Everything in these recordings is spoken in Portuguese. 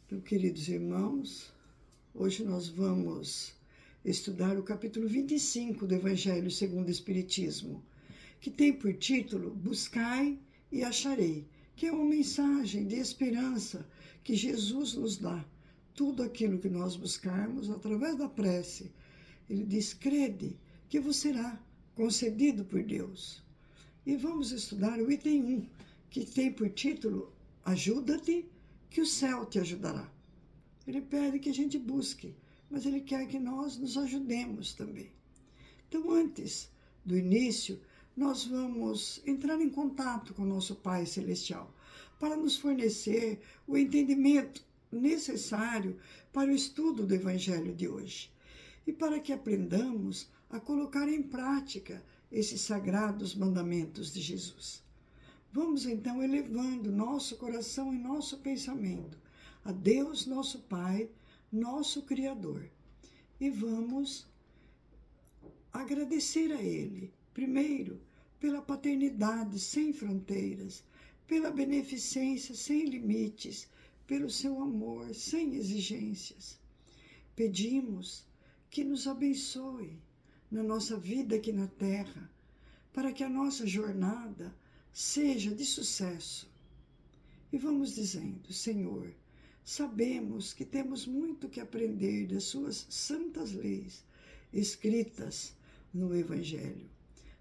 Então, queridos irmãos, hoje nós vamos estudar o capítulo 25 do Evangelho segundo o Espiritismo, que tem por título Buscai e Acharei, que é uma mensagem de esperança que Jesus nos dá. Tudo aquilo que nós buscarmos através da prece, ele diz, crede que vos será concedido por Deus. E vamos estudar o item 1, que tem por título Ajuda-te, que o céu te ajudará. Ele pede que a gente busque, mas ele quer que nós nos ajudemos também. Então, antes do início, nós vamos entrar em contato com o nosso Pai Celestial para nos fornecer o entendimento necessário para o estudo do Evangelho de hoje e para que aprendamos a colocar em prática esses sagrados mandamentos de Jesus. Vamos então elevando nosso coração e nosso pensamento a Deus, nosso Pai, nosso Criador. E vamos agradecer a Ele, primeiro, pela paternidade sem fronteiras, pela beneficência sem limites, pelo seu amor sem exigências. Pedimos que nos abençoe na nossa vida aqui na Terra, para que a nossa jornada seja de sucesso. E vamos dizendo, Senhor, sabemos que temos muito que aprender das suas santas leis escritas no Evangelho.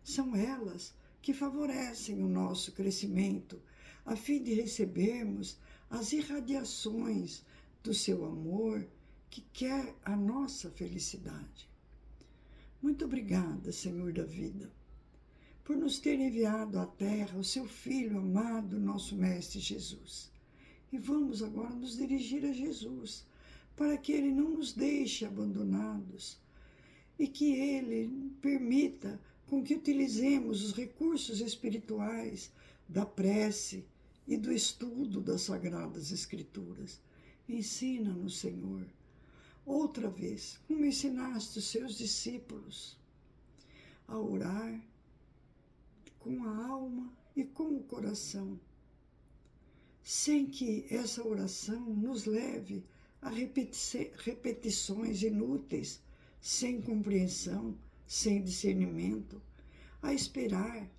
São elas que favorecem o nosso crescimento, a fim de recebermos as irradiações do seu amor que quer a nossa felicidade. Muito obrigada, Senhor da vida, por nos ter enviado à Terra o seu Filho amado, nosso Mestre Jesus. E vamos agora nos dirigir a Jesus, para que Ele não nos deixe abandonados e que Ele permita com que utilizemos os recursos espirituais da prece e do estudo das Sagradas Escrituras. Ensina-nos, Senhor, outra vez, como ensinaste os seus discípulos, a orar com a alma e com o coração, sem que essa oração nos leve a repetições inúteis, sem compreensão, sem discernimento, a esperar,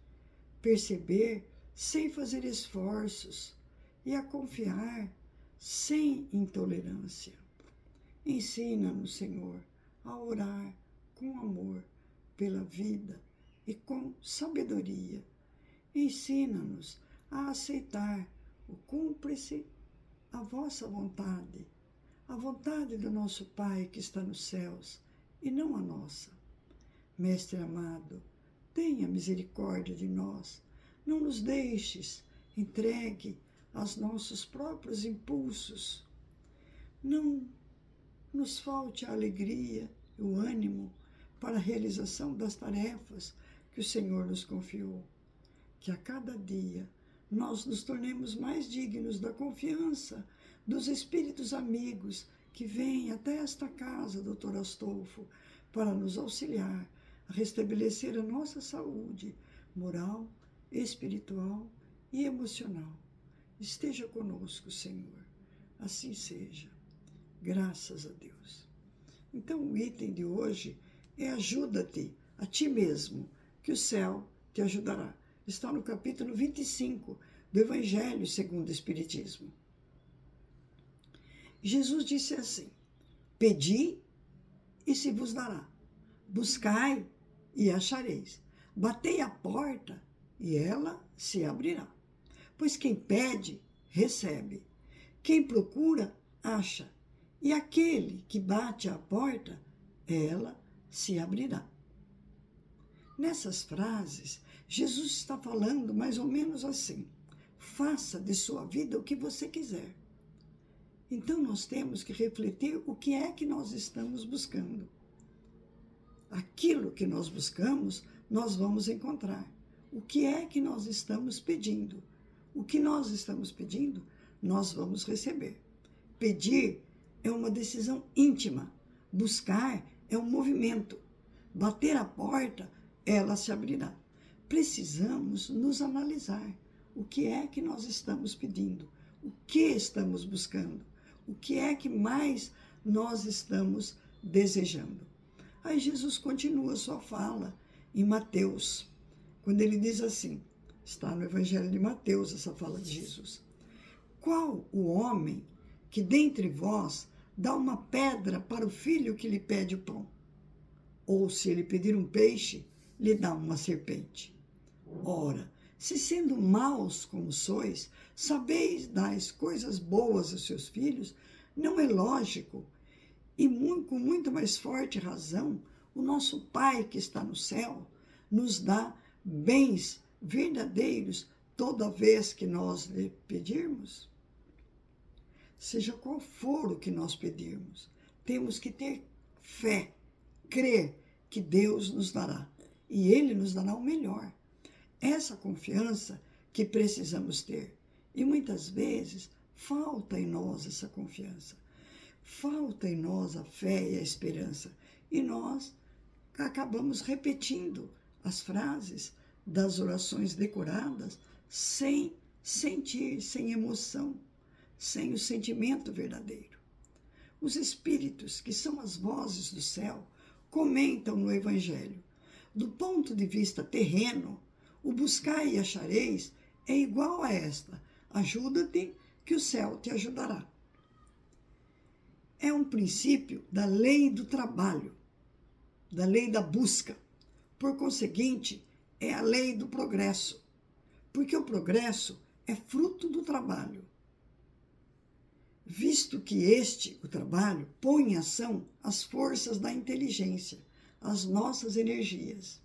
perceber, sem fazer esforços, e a confiar, sem intolerância. Ensina-nos, Senhor, a orar com amor pela vida e com sabedoria. Ensina-nos a aceitar o cúmplice, a vossa vontade, a vontade do nosso Pai que está nos céus, e não a nossa. Mestre amado, tenha misericórdia de nós, não nos deixes entregue aos nossos próprios impulsos. Não nos falte a alegria e o ânimo para a realização das tarefas que o Senhor nos confiou. Que a cada dia nós nos tornemos mais dignos da confiança dos espíritos amigos que vêm até esta casa, Dr. Astolfo, para nos auxiliar a restabelecer a nossa saúde moral, espiritual e emocional. Esteja conosco, Senhor. Assim seja. Graças a Deus. Então, o item de hoje é ajuda-te a ti mesmo, que o céu te ajudará. Está no capítulo 25 do Evangelho segundo o Espiritismo. Jesus disse assim, pedi e se vos dará, buscai e achareis, batei a porta e ela se abrirá. Pois quem pede, recebe, quem procura, acha, e aquele que bate à porta, ela se abrirá. Nessas frases, Jesus está falando mais ou menos assim, faça de sua vida o que você quiser. Então nós temos que refletir o que é que nós estamos buscando. Aquilo que nós buscamos, nós vamos encontrar. O que é que nós estamos pedindo? O que nós estamos pedindo, nós vamos receber. Pedir é uma decisão íntima. Buscar é um movimento. Bater a porta, ela se abrirá. Precisamos nos analisar. O que é que nós estamos pedindo? O que estamos buscando? O que é que mais nós estamos desejando? Aí Jesus continua a sua fala em Mateus, quando ele diz assim, está no Evangelho de Mateus essa fala de Jesus. Qual o homem que dentre vós dá uma pedra para o filho que lhe pede o pão? Ou se ele pedir um peixe, lhe dá uma serpente? Ora, se sendo maus como sois, sabeis dar coisas boas aos seus filhos, não é lógico, e com muito mais forte razão, o nosso Pai que está no céu nos dá bens verdadeiros toda vez que nós lhe pedirmos? Seja qual for o que nós pedirmos, temos que ter fé, crer que Deus nos dará, e Ele nos dará o melhor. Essa confiança que precisamos ter. E muitas vezes falta em nós essa confiança. Falta em nós a fé e a esperança. E nós acabamos repetindo as frases das orações decoradas sem sentir, sem emoção, sem o sentimento verdadeiro. Os espíritos, que são as vozes do céu, comentam no Evangelho. Do ponto de vista terreno, o buscai e achareis é igual a esta: ajuda-te, que o céu te ajudará. É um princípio da lei do trabalho, da lei da busca. Por conseguinte, é a lei do progresso, porque o progresso é fruto do trabalho. Visto que o trabalho, põe em ação as forças da inteligência, as nossas energias.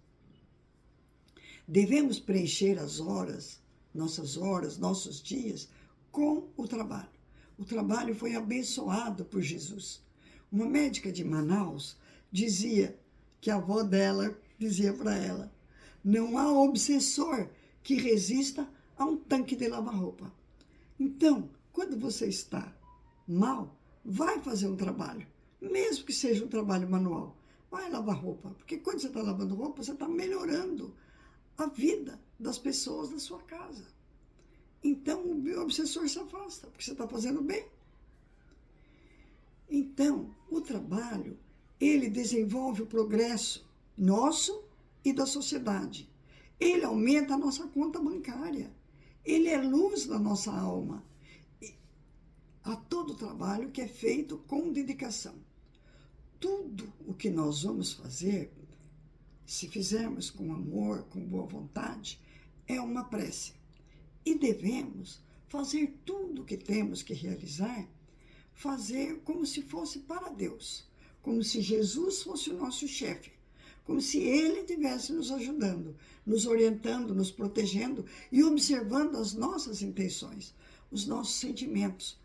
Devemos preencher nossas horas, nossos dias, com o trabalho. O trabalho foi abençoado por Jesus. Uma médica de Manaus dizia que a avó dela dizia para ela: não há obsessor que resista a um tanque de lavar-roupa. Então, quando você está mal, vai fazer um trabalho, mesmo que seja um trabalho manual. Vai lavar roupa, porque quando você está lavando roupa, você está melhorando a vida das pessoas da sua casa. Então, o obsessor se afasta, porque você está fazendo bem. Então, o trabalho, ele desenvolve o progresso nosso e da sociedade. Ele aumenta a nossa conta bancária. Ele é luz na nossa alma. Há todo o trabalho que é feito com dedicação. Tudo o que nós vamos fazer, se fizermos com amor, com boa vontade, é uma prece. E devemos fazer tudo o que temos que realizar, fazer como se fosse para Deus, como se Jesus fosse o nosso chefe, como se Ele estivesse nos ajudando, nos orientando, nos protegendo e observando as nossas intenções, os nossos sentimentos.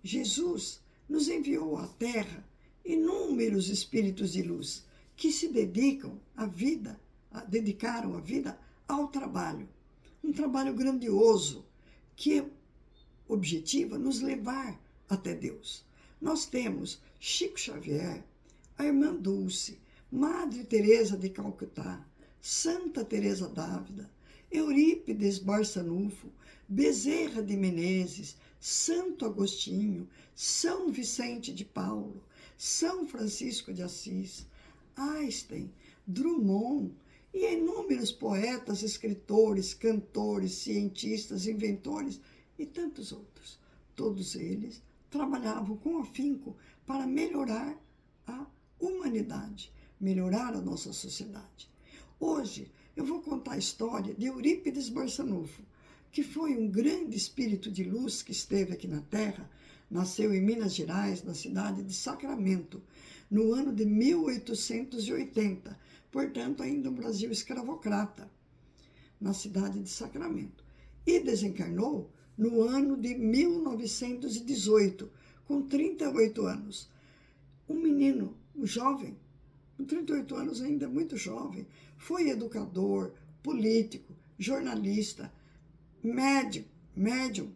Jesus nos enviou à Terra inúmeros espíritos de luz que se dedicaram a vida ao trabalho. Um trabalho grandioso que objetiva nos levar até Deus. Nós temos Chico Xavier, a Irmã Dulce, Madre Teresa de Calcutá, Santa Teresa d'Ávila, Eurípides Barçanufo, Bezerra de Menezes, Santo Agostinho, São Vicente de Paulo, São Francisco de Assis, Einstein, Drummond e inúmeros poetas, escritores, cantores, cientistas, inventores e tantos outros. Todos eles trabalhavam com afinco para melhorar a humanidade, melhorar a nossa sociedade. Hoje eu vou contar a história de Eurípides Barçanufo, que foi um grande espírito de luz que esteve aqui na Terra, nasceu em Minas Gerais, na cidade de Sacramento, no ano de 1880, portanto, ainda um Brasil escravocrata, na cidade de Sacramento. E desencarnou no ano de 1918, com 38 anos. Um menino, um jovem, com 38 anos ainda muito jovem, foi educador, político, jornalista, médium,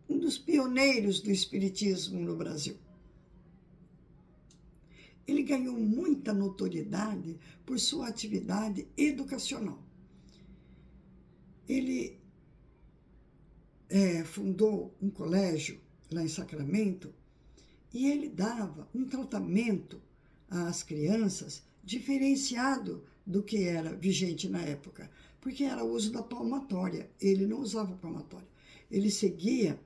um dos pioneiros do espiritismo no Brasil. Ele ganhou muita notoriedade por sua atividade educacional. Ele fundou um colégio lá em Sacramento, e ele dava um tratamento às crianças diferenciado do que era vigente na época, porque era o uso da palmatória. Ele não usava palmatória. Ele seguia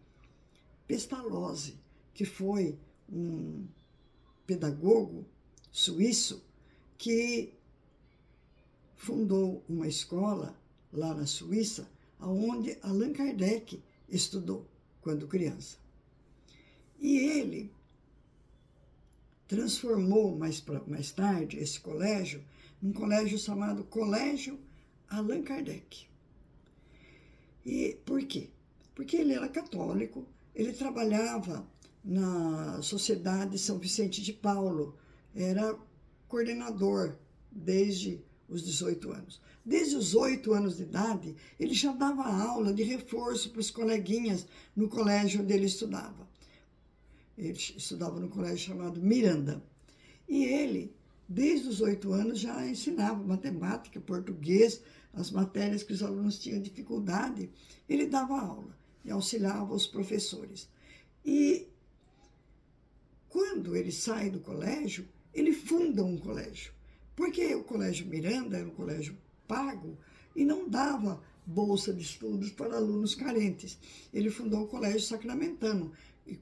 Pestalozzi, que foi um pedagogo suíço que fundou uma escola lá na Suíça, onde Allan Kardec estudou quando criança. E ele transformou mais tarde esse colégio num colégio chamado Colégio Allan Kardec. E por quê? Porque ele era católico, ele trabalhava na Sociedade São Vicente de Paulo, era coordenador desde os 18 anos. Desde os 8 anos de idade, ele já dava aula de reforço para os coleguinhas no colégio onde ele estudava. Ele estudava no colégio chamado Miranda. E ele, desde os 8 anos, já ensinava matemática, português, as matérias que os alunos tinham dificuldade. Ele dava aula e auxiliava os professores. E quando ele sai do colégio, ele funda um colégio. Porque o Colégio Miranda era um colégio pago e não dava bolsa de estudos para alunos carentes. Ele fundou o Colégio Sacramentano,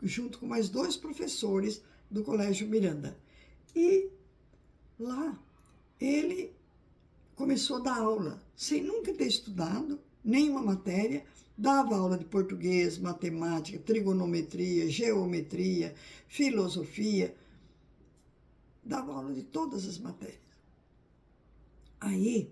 junto com mais 2 professores do Colégio Miranda. E lá ele começou a dar aula, sem nunca ter estudado nenhuma matéria, dava aula de português, matemática, trigonometria, geometria, filosofia, dava aula de todas as matérias. Aí,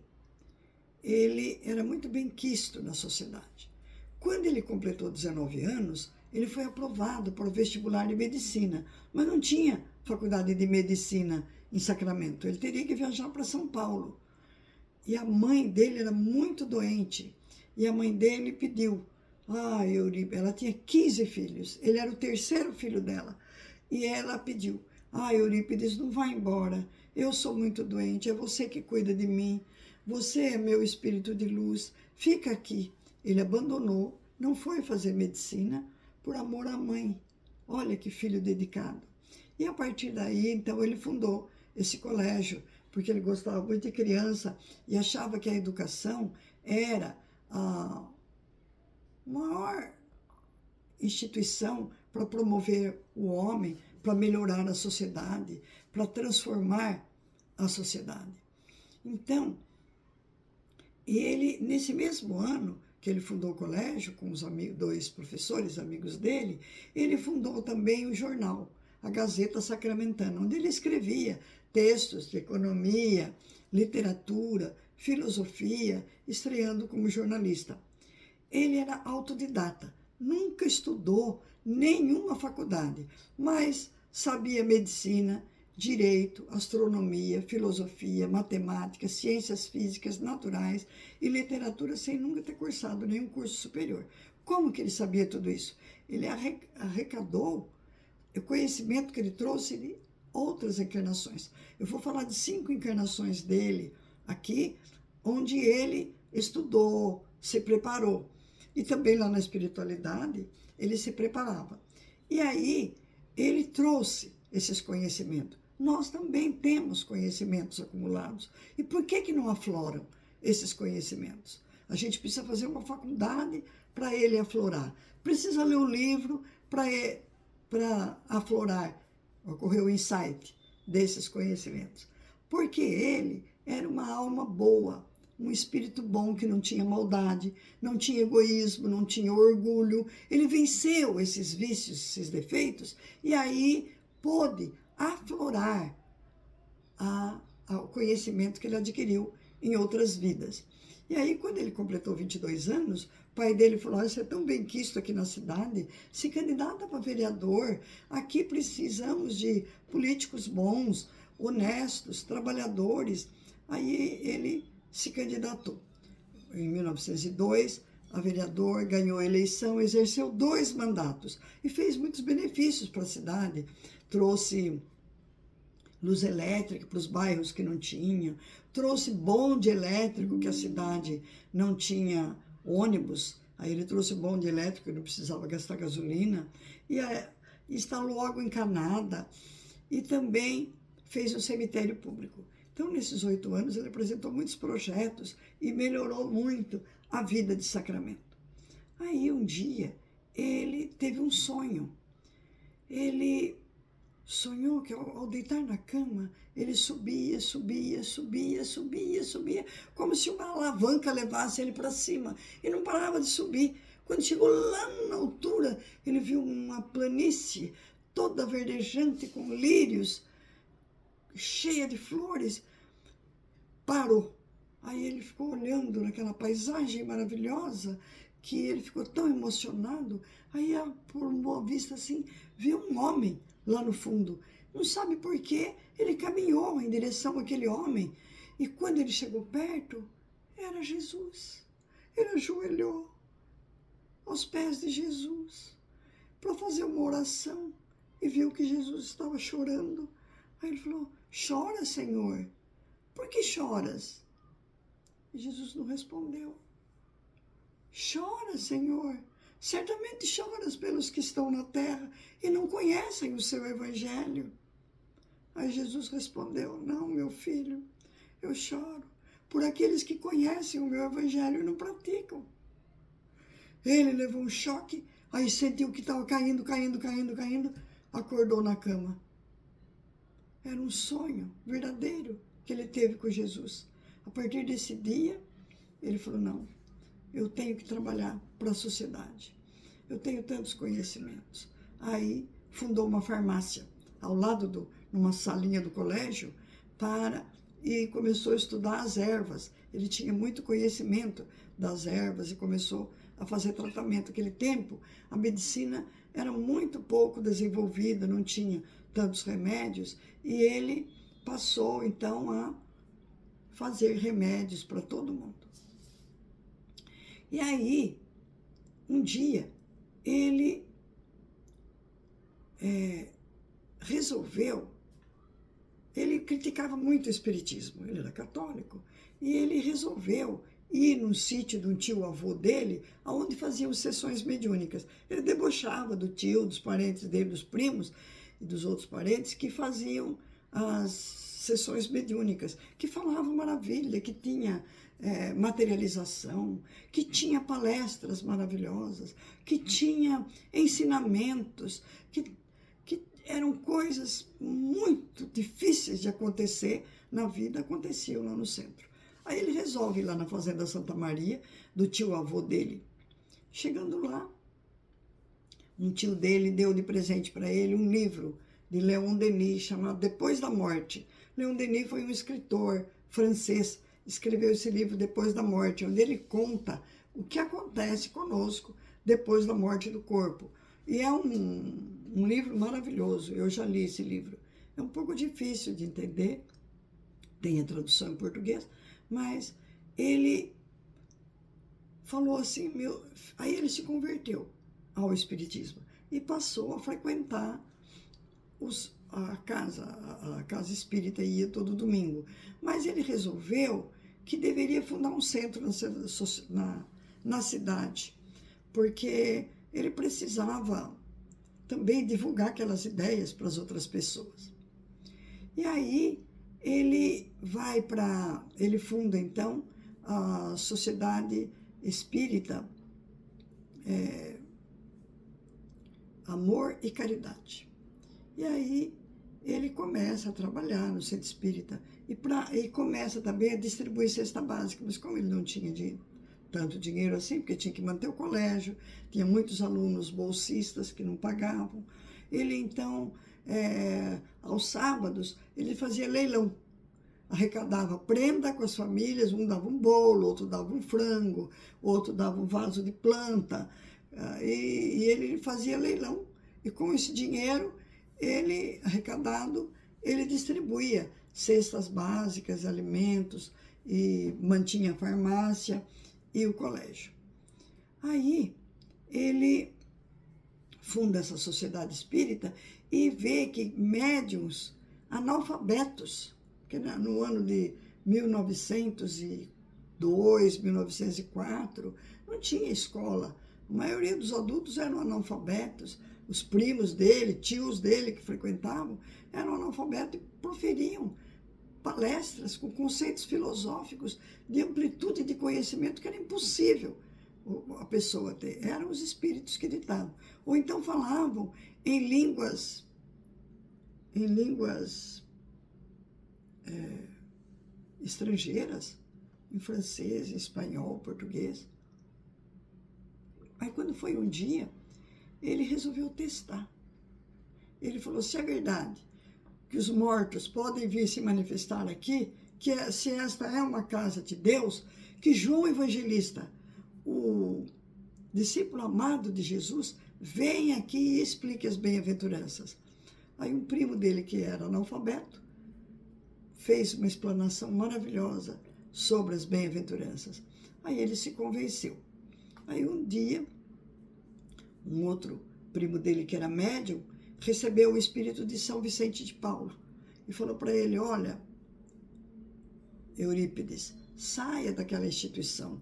ele era muito bem quisto na sociedade. Quando ele completou 19 anos, ele foi aprovado para o vestibular de medicina, mas não tinha faculdade de medicina em Sacramento. Ele teria que viajar para São Paulo. E a mãe dele era muito doente. E a mãe dele pediu, Eurípides, ela tinha 15 filhos, ele era o 3º filho dela. E ela pediu, Eurípides, não vá embora, eu sou muito doente, é você que cuida de mim, você é meu espírito de luz, fica aqui. Ele abandonou, não foi fazer medicina por amor à mãe. Olha que filho dedicado. E a partir daí, então, ele fundou esse colégio, porque ele gostava muito de criança e achava que a educação era a maior instituição para promover o homem, para melhorar a sociedade, para transformar a sociedade. Então, ele, nesse mesmo ano que ele fundou o colégio, com os 2 professores amigos dele, ele fundou também o jornal, a Gazeta Sacramentana, onde ele escrevia textos de economia, literatura, filosofia, estreando como jornalista. Ele era autodidata, nunca estudou nenhuma faculdade, mas sabia medicina, direito, astronomia, filosofia, matemática, ciências físicas, naturais e literatura sem nunca ter cursado nenhum curso superior. Como que ele sabia tudo isso? Ele arrecadou o conhecimento que ele trouxe de outras encarnações. Eu vou falar de 5 encarnações dele aqui, onde ele estudou, se preparou. E também lá na espiritualidade, ele se preparava. E aí, ele trouxe esses conhecimentos. Nós também temos conhecimentos acumulados. E por que não afloram esses conhecimentos? A gente precisa fazer uma faculdade para ele aflorar. Precisa ler o livro para aflorar, ocorrer o insight desses conhecimentos. Porque ele era uma alma boa, um espírito bom que não tinha maldade, não tinha egoísmo, não tinha orgulho. Ele venceu esses vícios, esses defeitos, e aí pôde aflorar o conhecimento que ele adquiriu em outras vidas. E aí, quando ele completou 22 anos, o pai dele falou, você é tão bem quisto aqui na cidade, se candidata para vereador, aqui precisamos de políticos bons, honestos, trabalhadores. Aí ele se candidatou. Em 1902, a vereador ganhou a eleição, exerceu 2 mandatos e fez muitos benefícios para a cidade. Trouxe luz elétrica para os bairros que não tinham, trouxe bonde elétrico, que a cidade não tinha ônibus Aí ele trouxe o bonde elétrico, não precisava gastar gasolina, e instalou água encanada e também fez um cemitério público. Então, nesses 8 anos, ele apresentou muitos projetos e melhorou muito a vida de Sacramento. Aí, um dia, ele teve um sonho. Ele sonhou que ao deitar na cama, ele subia, como se uma alavanca levasse ele para cima. E não parava de subir. Quando chegou lá na altura, ele viu uma planície toda verdejante, com lírios, cheia de flores. Parou. Aí ele ficou olhando naquela paisagem maravilhosa, que ele ficou tão emocionado. Aí, por uma vista assim, viu um homem lá no fundo. Não sabe por quê, ele caminhou em direção àquele homem. E quando ele chegou perto, era Jesus. Ele ajoelhou aos pés de Jesus para fazer uma oração e viu que Jesus estava chorando. Aí ele falou: chora, Senhor, por que choras? E Jesus não respondeu. Chora, Senhor, certamente choras pelos que estão na terra e não conhecem o seu evangelho. Aí Jesus respondeu: não, meu filho, eu choro por aqueles que conhecem o meu evangelho e não praticam. Ele levou um choque, aí sentiu que estava caindo, acordou na cama. Era um sonho verdadeiro que ele teve com Jesus. A partir desse dia, ele falou: não, eu tenho que trabalhar para a sociedade. Eu tenho tantos conhecimentos. Aí fundou uma farmácia ao lado numa salinha do colégio e começou a estudar as ervas. Ele tinha muito conhecimento das ervas e começou a fazer tratamento. Naquele tempo, a medicina era muito pouco desenvolvida, não tinha tantos remédios, e ele passou, então, a fazer remédios para todo mundo. E aí, um dia, ele ele criticava muito o espiritismo, ele era católico, e ele resolveu ir num sítio de um tio-avô dele, onde faziam sessões mediúnicas. Ele debochava do tio, dos parentes dele, dos primos e dos outros parentes que faziam as sessões mediúnicas, que falavam maravilha, que tinha materialização, que tinha palestras maravilhosas, que tinha ensinamentos, que eram coisas muito difíceis de acontecer na vida, aconteciam lá no centro. Aí ele resolve ir lá na Fazenda Santa Maria, do tio-avô dele. Chegando lá, um tio dele deu de presente para ele um livro de Léon Denis, chamado Depois da Morte. Léon Denis foi um escritor francês, escreveu esse livro Depois da Morte, onde ele conta o que acontece conosco depois da morte do corpo. E é um livro maravilhoso, eu já li esse livro. É um pouco difícil de entender, tem a tradução em português, mas ele falou assim, aí ele se converteu ao espiritismo e passou a frequentar a casa espírita, ia todo domingo. Mas ele resolveu que deveria fundar um centro na cidade, porque ele precisava também divulgar aquelas ideias para as outras pessoas. E aí ele funda então a Sociedade Espírita Amor e Caridade. E aí ele começa a trabalhar no centro espírita e começa também a distribuir cesta básica, mas como ele não tinha tanto dinheiro assim, porque tinha que manter o colégio, tinha muitos alunos bolsistas que não pagavam, ele então, aos sábados, ele fazia leilão, arrecadava prenda com as famílias, um dava um bolo, outro dava um frango, outro dava um vaso de planta, e ele fazia leilão, e com esse dinheiro, ele arrecadado, ele distribuía cestas básicas, alimentos, e mantinha a farmácia e o colégio. Aí, ele funda essa sociedade espírita e vê que médiuns analfabetos, que no ano de 1900 e 1902, 1904, não tinha escola. A maioria dos adultos eram analfabetos. Os primos dele, tios dele que frequentavam, eram analfabetos e proferiam palestras com conceitos filosóficos de amplitude de conhecimento que era impossível a pessoa ter. Eram os espíritos que ditavam. Ou então falavam em línguas estrangeiras, em francês, em espanhol, português. Aí quando foi um dia, ele resolveu testar. Ele falou, se é verdade que os mortos podem vir se manifestar aqui, se esta é uma casa de Deus, que João Evangelista, o discípulo amado de Jesus, venha aqui e explique as bem-aventuranças. Aí um primo dele, que era analfabeto, fez uma explanação maravilhosa sobre as bem-aventuranças. Aí ele se convenceu. Aí um dia, um outro primo dele, que era médium, recebeu o espírito de São Vicente de Paulo e falou para ele, olha, Eurípides, saia daquela instituição,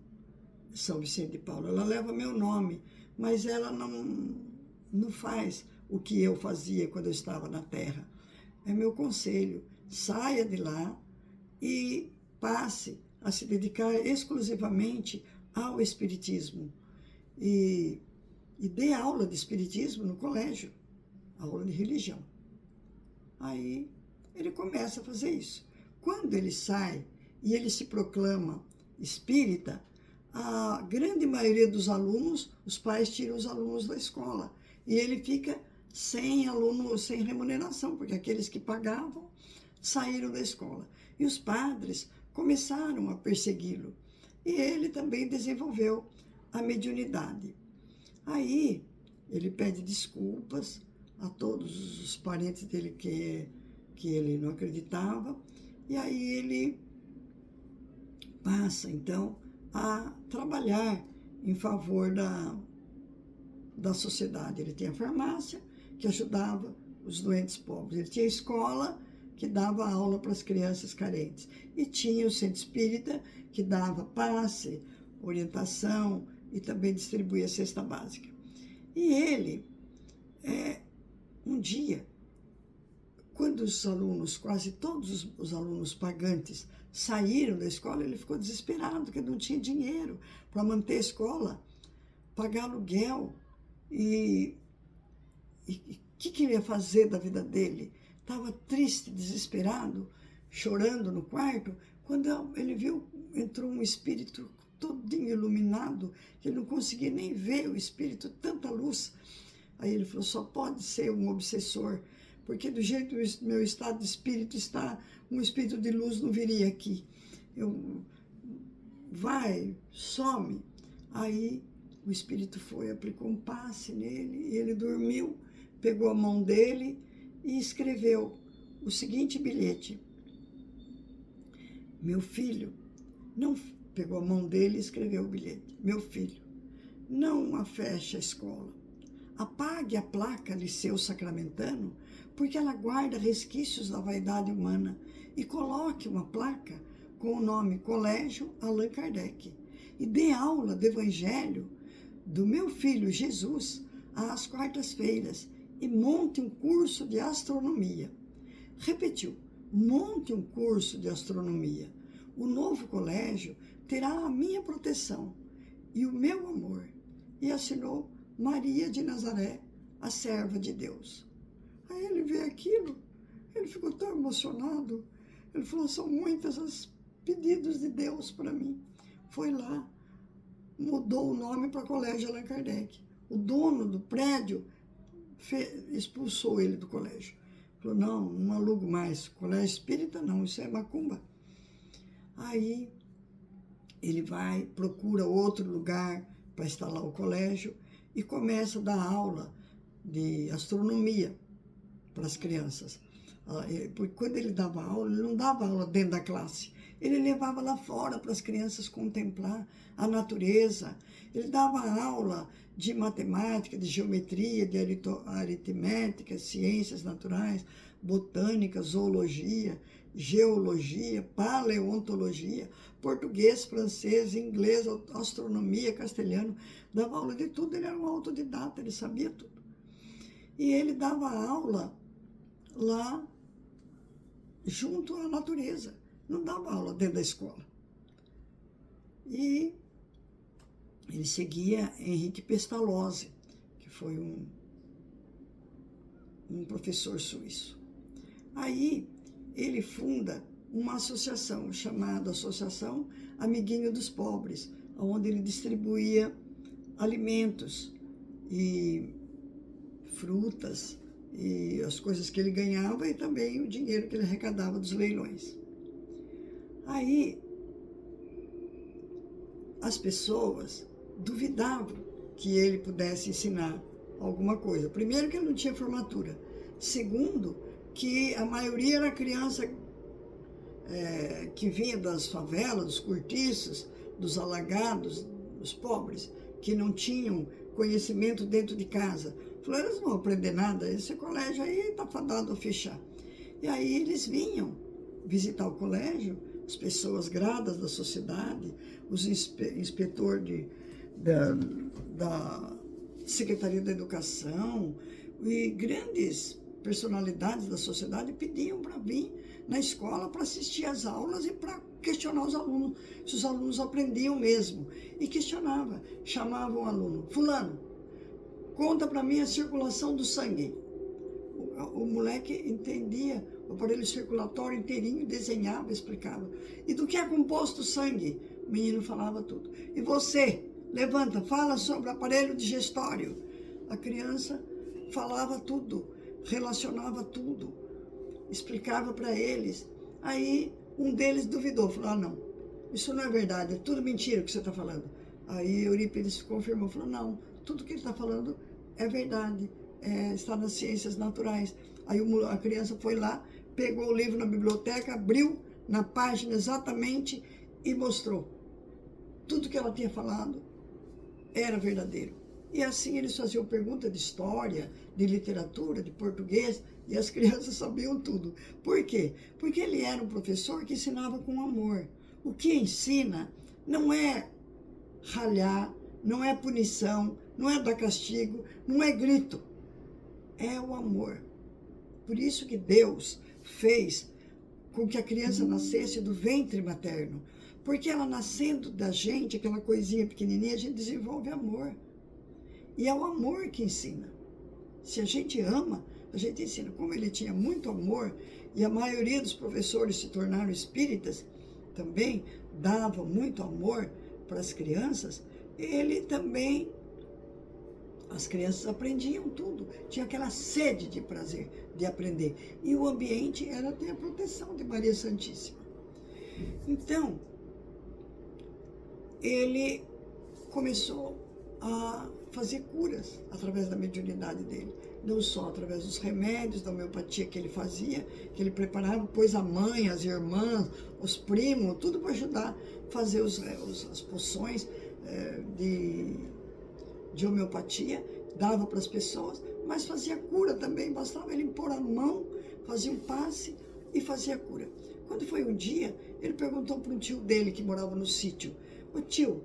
São Vicente de Paulo, ela leva meu nome, mas ela não faz o que eu fazia quando eu estava na Terra. É meu conselho, saia de lá e passe a se dedicar exclusivamente ao espiritismo e dê aula de espiritismo no colégio, aula de religião. Aí ele começa a fazer isso. Quando ele sai e ele se proclama espírita, a grande maioria dos alunos, os pais tiram os alunos da escola e ele fica sem aluno, sem remuneração, porque aqueles que pagavam saíram da escola. E os padres começaram a persegui-lo. E ele também desenvolveu a mediunidade. Aí ele pede desculpas a todos os parentes dele que ele não acreditava. E aí ele passa, então, a trabalhar em favor da sociedade. Ele tinha farmácia, que ajudava os doentes pobres. Ele tinha escola, que dava aula para as crianças carentes. E tinha o centro espírita, que dava passe, orientação e também distribuía cesta básica. E ele, um dia, quando os alunos, quase todos os alunos pagantes, saíram da escola, ele ficou desesperado, porque não tinha dinheiro para manter a escola, pagar aluguel. E o que ele ia fazer da vida dele? Estava triste, desesperado, chorando no quarto, quando ele viu, entrou um espírito todinho iluminado, que ele não conseguia nem ver o espírito, tanta luz. Aí ele falou, só pode ser um obsessor, porque do jeito que o meu estado de espírito está, um espírito de luz não viria aqui. Vai, some. Aí o espírito foi, aplicou um passe nele, e ele dormiu, pegou a mão dele e escreveu o seguinte bilhete. Meu filho, não... Pegou a mão dele e escreveu o bilhete. Meu filho, não feche a escola. Apague a placa Liceu Sacramentano, porque ela guarda resquícios da vaidade humana, e coloque uma placa com o nome Colégio Allan Kardec. E dê aula do Evangelho do meu filho Jesus às quartas-feiras e monte um curso de astronomia. Repetiu, monte um curso de astronomia. O novo colégio terá a minha proteção e o meu amor. E assinou Maria de Nazaré, a serva de Deus. Aí ele vê aquilo, ele ficou tão emocionado. Ele falou, são muitos os pedidos de Deus para mim. Foi lá, mudou o nome para Colégio Allan Kardec. O dono do prédio expulsou ele do colégio. Falou, não alugo mais. Colégio espírita não, isso é macumba. Aí ele vai, procura outro lugar para instalar o colégio e começa a dar aula de astronomia para as crianças. Porque quando ele dava aula, ele não dava aula dentro da classe, Ele levava lá fora para as crianças contemplar a natureza. Ele dava aula de matemática, de geometria, de aritmética, ciências naturais, botânica, zoologia, geologia, paleontologia, português, francês, inglês, astronomia, castelhano. Dava aula de tudo, ele era um autodidata, ele sabia tudo. E ele dava aula lá junto à natureza, não dava aula dentro da escola. E ele seguia Henrique Pestalozzi, que foi um professor suíço. Aí ele funda uma associação chamada Associação Amiguinho dos Pobres, onde ele distribuía alimentos e frutas e as coisas que ele ganhava e também o dinheiro que ele arrecadava dos leilões. Aí as pessoas duvidavam que ele pudesse ensinar alguma coisa. Primeiro, que ele não tinha formatura. Segundo, que a maioria era criança que vinha das favelas, dos cortiços, dos alagados, dos pobres, que não tinham conhecimento dentro de casa. Falou, eles não vão aprender nada, esse colégio aí está fadado a fechar. E aí eles vinham visitar o colégio, as pessoas gradas da sociedade, os inspetores da Secretaria da Educação e grandes personalidades da sociedade pediam para vir na escola para assistir às aulas e para questionar os alunos, se os alunos aprendiam mesmo. E questionava, chamava um aluno, fulano, conta para mim a circulação do sangue. O moleque entendia o aparelho circulatório inteirinho, desenhava, explicava. E do que é composto o sangue? O menino falava tudo. E você, levanta, fala sobre o aparelho digestório. A criança falava tudo, relacionava tudo, explicava para eles. Aí um deles duvidou, falou, não, isso não é verdade, é tudo mentira o que você está falando. Aí Eurípides confirmou, falou, não, tudo que ele está falando é verdade, está nas ciências naturais. Aí a criança foi lá, pegou o livro na biblioteca, abriu na página exatamente e mostrou. Tudo que ela tinha falado era verdadeiro. E assim eles faziam pergunta de história, de literatura, de português, e as crianças sabiam tudo. Por quê? Porque ele era um professor que ensinava com amor. O que ensina não é ralhar, não é punição, não é dar castigo, não é grito. É o amor. Por isso que Deus fez com que a criança nascesse do ventre materno. Porque ela nascendo da gente, aquela coisinha pequenininha, a gente desenvolve amor. E é o amor que ensina. Se a gente ama, a gente ensina. Como ele tinha muito amor, e a maioria dos professores se tornaram espíritas, também dava muito amor para as crianças, ele também, as crianças aprendiam tudo. Tinha aquela sede de prazer, de aprender. E o ambiente era ter a proteção de Maria Santíssima. Então, ele começou a fazer curas através da mediunidade dele. Não só através dos remédios, da homeopatia que ele fazia, que ele preparava, pôs a mãe, as irmãs, os primos, tudo para ajudar a fazer as poções de homeopatia, dava para as pessoas, mas fazia cura também, bastava ele pôr a mão, fazia um passe e fazia cura. Quando foi um dia, ele perguntou para um tio dele que morava no sítio, ô tio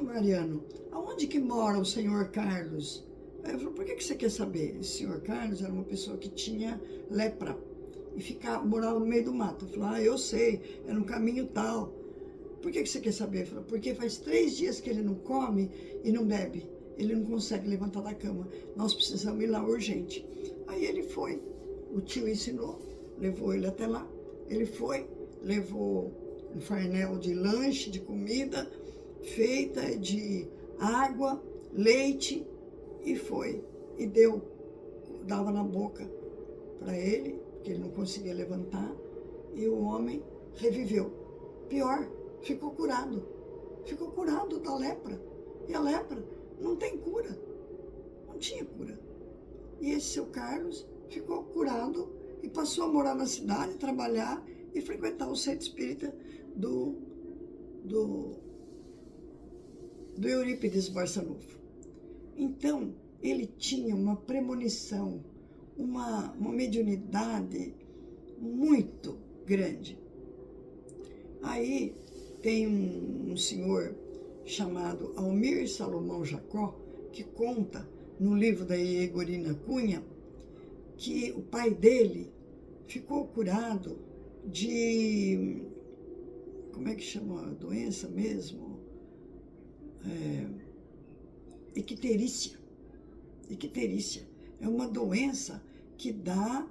Mariano, aonde que mora o senhor Carlos? Aí eu falei, por que você quer saber? Esse senhor Carlos era uma pessoa que tinha lepra e morava no meio do mato. Eu falei, eu sei, é no caminho tal. Por que você quer saber? Eu falei, porque faz 3 dias que ele não come e não bebe. Ele não consegue levantar da cama. Nós precisamos ir lá urgente. Aí ele foi. O tio ensinou, levou ele até lá. Ele foi, levou um farnel de lanche, de comida, feita de água, leite, e foi. E dava na boca para ele, que ele não conseguia levantar, e o homem reviveu. Pior, ficou curado da lepra. E a lepra não tem cura, não tinha cura. E esse seu Carlos ficou curado e passou a morar na cidade, trabalhar e frequentar o centro espírita do, do, do Eurípides Barçanufo. Então, ele tinha uma premonição, uma mediunidade muito grande. Aí tem um senhor chamado Almir Salomão Jacó, que conta no livro da Egorina Cunha que o pai dele ficou curado de, como é que chama a doença mesmo? Icterícia. Icterícia é uma doença que dá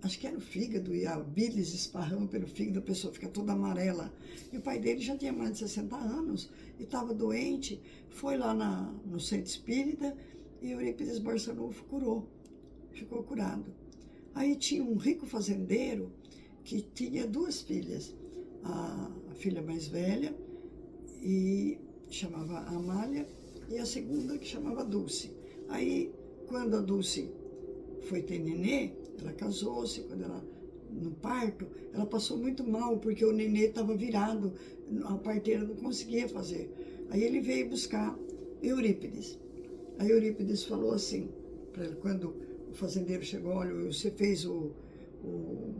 acho que era o fígado, e a bilis esparrama pelo fígado, a pessoa fica toda amarela. E o pai dele já tinha mais de 60 anos e estava doente, foi lá no centro espírita e Eurípides Barçanufo curou, ficou curado. Aí tinha um rico fazendeiro que tinha 2 filhas, a filha mais velha, e chamava Amália, e a segunda que chamava Dulce. Aí, quando a Dulce foi ter nenê, ela casou-se, quando ela, no parto, ela passou muito mal, porque o nenê estava virado, a parteira não conseguia fazer. Aí ele veio buscar Eurípides. Aí Eurípides falou assim, para ele, quando o fazendeiro chegou, olha, você fez o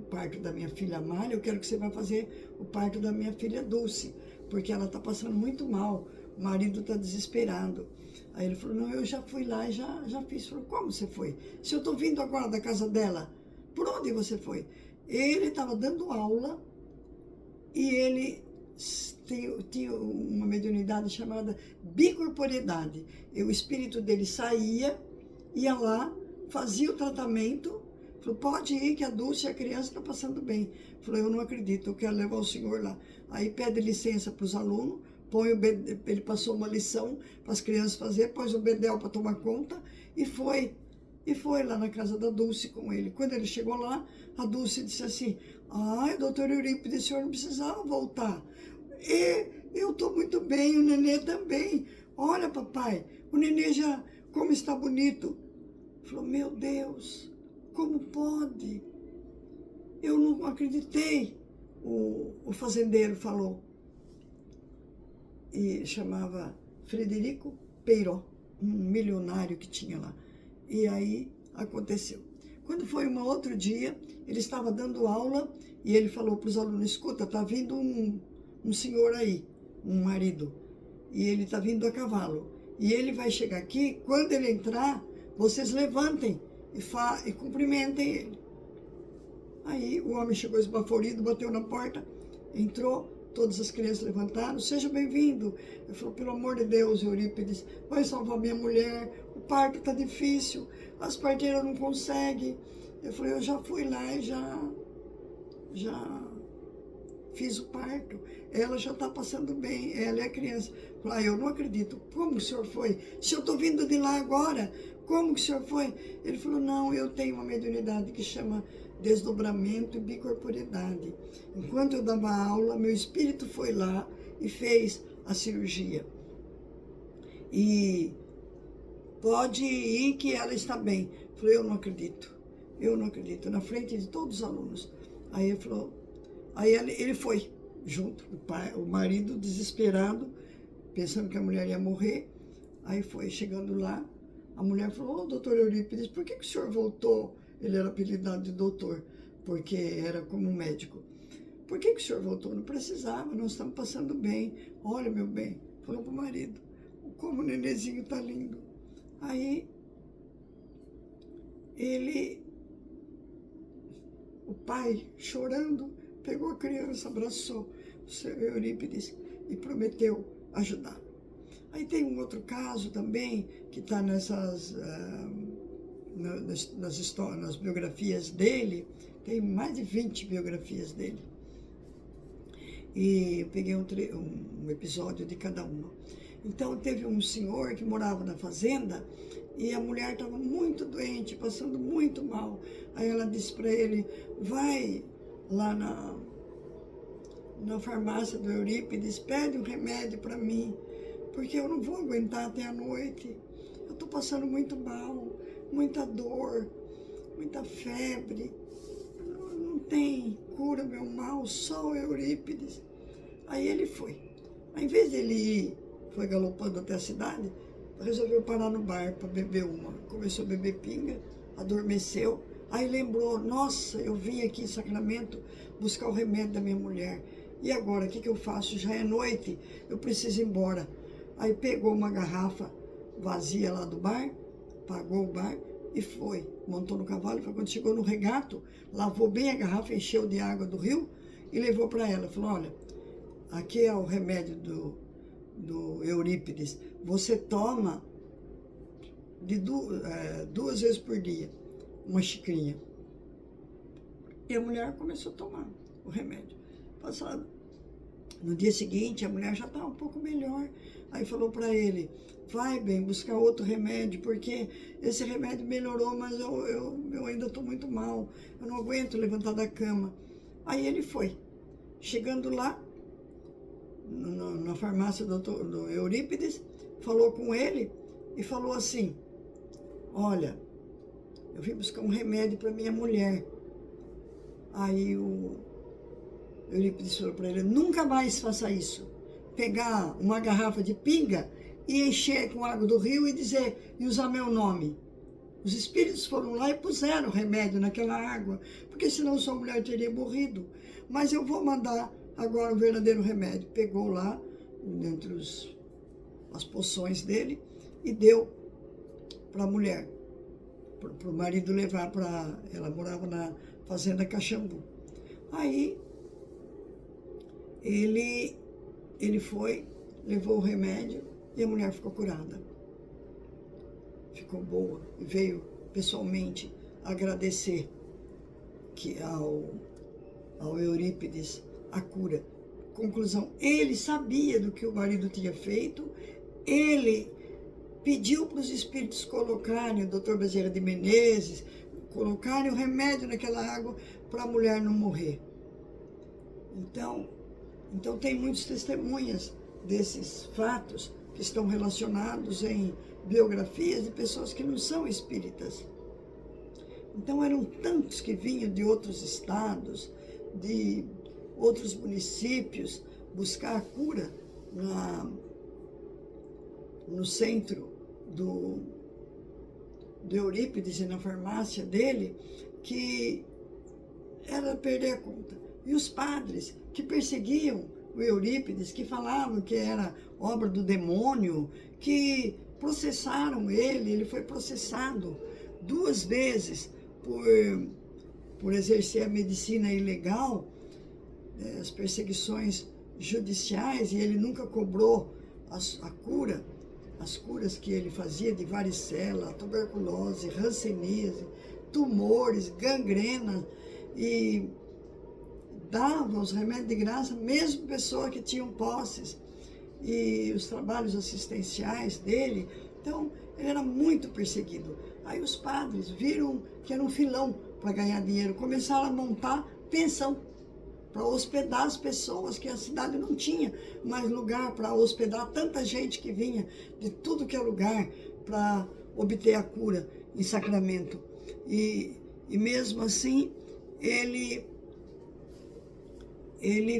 parto da minha filha Amália, eu quero que você vá fazer o parto da minha filha Dulce, porque ela está passando muito mal, o marido está desesperado. Aí ele falou, não, eu já fui lá e já fiz. Falou, como você foi? Se eu estou vindo agora da casa dela, por onde você foi? Ele estava dando aula e ele tinha uma mediunidade chamada bicorporeidade. E o espírito dele saía, ia lá, fazia o tratamento, falou, pode ir que a Dulce, a criança, está passando bem. Falou, eu não acredito, eu quero levar o senhor lá. Aí pede licença para os alunos, ele passou uma lição para as crianças fazer, pôs o bedel para tomar conta e foi lá na casa da Dulce com ele. Quando ele chegou lá, a Dulce disse assim, ai, doutor Eurípides, o senhor não precisava voltar. E eu estou muito bem, o nenê também. Olha, papai, o nenê já, como está bonito. Falou, meu Deus, como pode? Eu não acreditei, o fazendeiro falou. E chamava Frederico Peiró, um milionário que tinha lá. E aí aconteceu. Quando foi um outro dia, ele estava dando aula e ele falou para os alunos, escuta, está vindo um senhor aí, um marido, e ele está vindo a cavalo. E ele vai chegar aqui, quando ele entrar, vocês levantem e cumprimentem ele. Aí o homem chegou esbaforido, bateu na porta, entrou, todas as crianças levantaram, seja bem-vindo. Ele falou, pelo amor de Deus, Eurípides, vai salvar minha mulher, o parto está difícil, as parteiras não conseguem. Eu falei, eu já fui lá e já fiz o parto, ela já está passando bem, ela é a criança. Eu falei, eu não acredito, como o senhor foi? Se eu estou vindo de lá agora, como que o senhor foi? Ele falou, não, eu tenho uma mediunidade que chama desdobramento e bicorporidade. Enquanto eu dava aula, meu espírito foi lá e fez a cirurgia. E pode ir que ela está bem. Eu falei, eu não acredito, na frente de todos os alunos. Aí ele falou, aí ele foi junto, o marido desesperado, pensando que a mulher ia morrer. Aí foi, chegando lá, a mulher falou, doutor Eurípides, por que o senhor voltou? Ele era apelidado de doutor, porque era como médico. Por que o senhor voltou? Não precisava, nós estamos passando bem. Olha, meu bem, falou para o marido, como o nenezinho está lindo. Aí, o pai, chorando, pegou a criança, abraçou o seu Eurípides e prometeu ajudar. Aí tem um outro caso também, que está nas biografias dele, tem mais de 20 biografias dele. E eu peguei um episódio de cada uma. Então teve um senhor que morava na fazenda e a mulher estava muito doente, passando muito mal. Aí ela disse para ele, vai lá na farmácia do Eurípides, pede um remédio para mim, porque eu não vou aguentar até a noite. Eu estou passando muito mal, muita dor, muita febre. tem cura meu mal, só o Eurípides. Aí ele foi. Ao invés dele ir, foi galopando até a cidade, resolveu parar no bar para beber uma. Começou a beber pinga, adormeceu. Aí lembrou, nossa, eu vim aqui em Sacramento buscar o remédio da minha mulher. E agora, o que eu faço? Já é noite, eu preciso ir embora. Aí pegou uma garrafa vazia lá do bar, pagou o bar e foi. Montou no cavalo, foi quando chegou no regato, lavou bem a garrafa, encheu de água do rio e levou para ela. Falou, olha, aqui é o remédio do Eurípides. Você toma de duas vezes por dia, uma xicrinha. E a mulher começou a tomar o remédio. Passado. No dia seguinte, a mulher já estava um pouco melhor. Aí falou para ele, vai bem, buscar outro remédio, porque esse remédio melhorou, mas eu ainda estou muito mal. Eu não aguento levantar da cama. Aí ele foi. Chegando lá, na farmácia do Eurípides, falou com ele e falou assim, olha, eu vim buscar um remédio para minha mulher. Aí o Eurípides falou para ele, nunca mais faça isso. Pegar uma garrafa de pinga e encher com água do rio e usar meu nome. Os espíritos foram lá e puseram o remédio naquela água, porque senão sua mulher teria morrido. Mas eu vou mandar agora o verdadeiro remédio. Pegou lá, entre as poções dele, e deu para a mulher, para o marido levar para... Ela morava na fazenda Caxambu. Aí ele foi, levou o remédio e a mulher ficou curada. Ficou boa e veio pessoalmente agradecer ao Eurípides a cura. Conclusão, ele sabia do que o marido tinha feito, ele pediu para os espíritos colocarem, o Dr. Bezerra de Menezes, colocarem o remédio naquela água para a mulher não morrer. Então tem muitas testemunhas desses fatos que estão relacionados em biografias de pessoas que não são espíritas. Então eram tantos que vinham de outros estados, de outros municípios, buscar a cura no centro do Eurípides e na farmácia dele, que era perder a conta. E os padres que perseguiam o Eurípides, que falavam que era obra do demônio, que processaram ele foi processado 2 vezes por exercer a medicina ilegal, as perseguições judiciais, e ele nunca cobrou a cura, as curas que ele fazia de varicela, tuberculose, hanseníase, tumores, gangrena, e dava os remédios de graça, mesmo pessoas que tinham posses, e os trabalhos assistenciais dele. Então, ele era muito perseguido. Aí os padres viram que era um filão para ganhar dinheiro, começaram a montar pensão para hospedar as pessoas, que a cidade não tinha mais lugar para hospedar tanta gente que vinha de tudo que é lugar para obter a cura em Sacramento. E mesmo assim, ele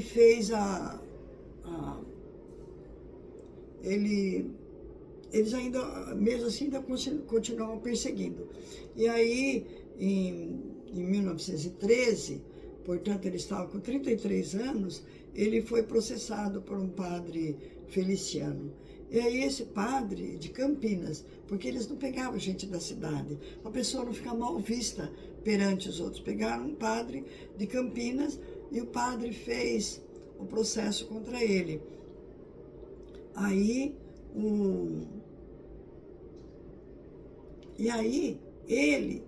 fez eles ainda, mesmo assim, ainda continuavam perseguindo. E aí, em 1913, portanto, ele estava com 33 anos, ele foi processado por um padre Feliciano. E aí esse padre de Campinas, porque eles não pegavam gente da cidade, a pessoa não ficar mal vista perante os outros. Pegaram um padre de Campinas e o padre fez o processo contra ele. Aí, ele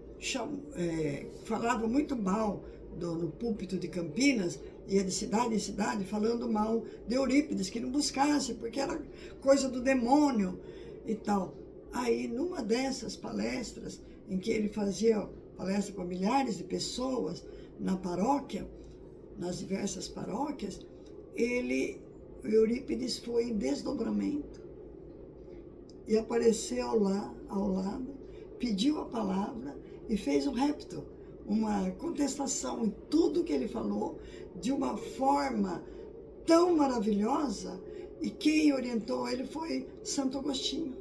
falava muito mal no púlpito de Campinas, ia de cidade em cidade falando mal de Eurípides, que não buscasse, porque era coisa do demônio e tal. Aí, numa dessas palestras, em que ele fazia palestra para milhares de pessoas na paróquia, nas diversas paróquias, o Eurípides foi em desdobramento e apareceu lá ao lado, pediu a palavra e fez um repto uma contestação em tudo que ele falou, de uma forma tão maravilhosa, e quem orientou ele foi Santo Agostinho.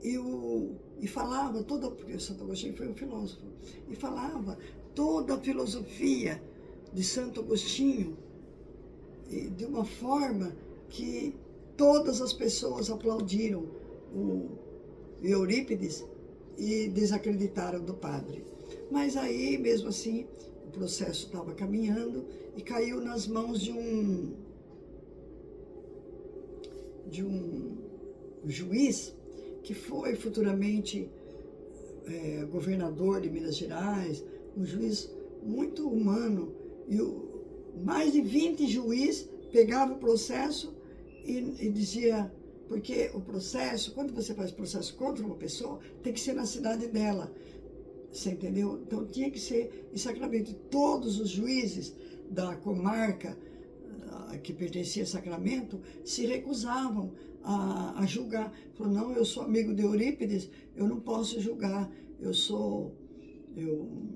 E falava toda, porque Santo Agostinho foi um filósofo, e falava toda a filosofia de Santo Agostinho de uma forma que todas as pessoas aplaudiram o Eurípides e desacreditaram do padre. Mas aí, mesmo assim, o processo estava caminhando e caiu nas mãos de um juiz que foi futuramente governador de Minas Gerais, um juiz muito humano, e mais de 20 juízes pegavam o processo e dizia, porque o processo, quando você faz processo contra uma pessoa, tem que ser na cidade dela, você entendeu? Então tinha que ser em Sacramento. Todos os juízes da comarca que pertencia a Sacramento se recusavam a julgar. Falou, não, eu sou amigo de Eurípides, eu não posso julgar, eu